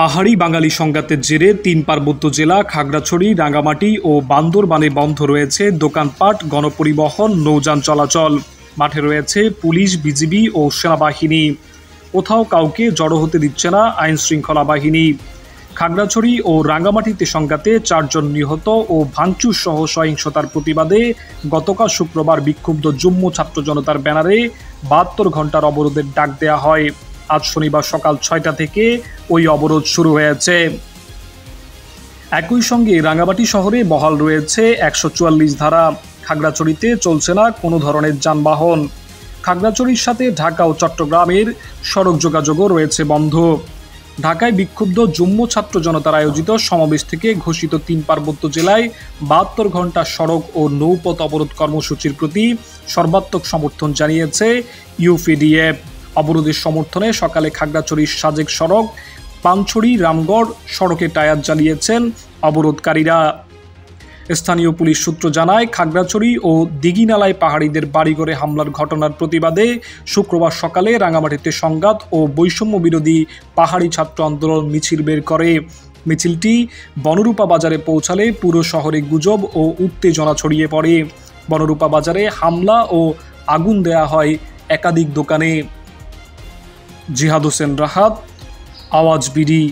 পাহাড়ি বাঙালি সংঘাতের জেরে ৩ পার্বত্য জেলা খাগড়াছড়ি, রাঙ্গামাটি ও বান্দরবানে বন্ধ রয়েছে দোকানপাট, গণপরিবহন, নৌযান চলাচল। মাঠে রয়েছে পুলিশ, বিজিবি ও সেনাবাহিনী। কোথাও কাউকে জড়ো হতে দিচ্ছে না আইন শৃঙ্খলা বাহিনী। খাগড়াছড়ি ও রাঙ্গামাটিতে সংঘাতে ৪ জন নিহত ও ভাঙচুর সহ সহিংসতার প্রতিবাদে গতকাল শুক্রবার বিক্ষুব্ধ যুগ্ম ছাত্র জনতার ব্যানারে ৭২ ঘণ্টার অবরোধের ডাক দেওয়া হয়। আজ শনিবার সকাল ৬টা থেকে ওই অবরোধ শুরু হয়েছে। একই সঙ্গে রাঙ্গামাটি শহরে বহাল রয়েছে ১৪৪ ধারা। খাগড়াছড়িতে চলছে না কোনো ধরনের যানবাহন। খাগড়াছড়ির সাথে ঢাকা ও চট্টগ্রামের সড়ক যোগাযোগও রয়েছে বন্ধ। ঢাকায় বিক্ষুব্ধ যুগ্ম ছাত্র জনতার আয়োজিত সমাবেশ থেকে ঘোষিত ৩ পার্বত্য জেলায় ৭২ ঘণ্টা সড়ক ও নৌপথ অবরোধ কর্মসূচির প্রতি সর্বাত্মক সমর্থন জানিয়েছে ইউপিডিএফ। অবরোধের সমর্থনে সকালে খাগড়াছড়ির সাজেক সড়ক, পানছড়ি রামগড় সড়কে টায়ার জ্বালিয়েছেন অবরোধকারীরা। স্থানীয় পুলিশ সূত্র জানায়, খাগড়াছড়ি ও দিঘিনালায় পাহাড়িদের বাড়িঘরে হামলার ঘটনার প্রতিবাদে শুক্রবার সকালে রাঙ্গামাটিতে সংঘাত ও বৈষম্য বিরোধী পাহাড়ি ছাত্র আন্দোলন মিছিল বের করে। মিছিলটি বনরূপা বাজারে পৌঁছালে পুরো শহরে গুজব ও উত্তেজনা ছড়িয়ে পড়ে। বনরূপা বাজারে হামলা ও আগুন দেয়া হয় একাধিক দোকানে। জিহাদ হোসেন রাহাত, আওয়াজ বিডি।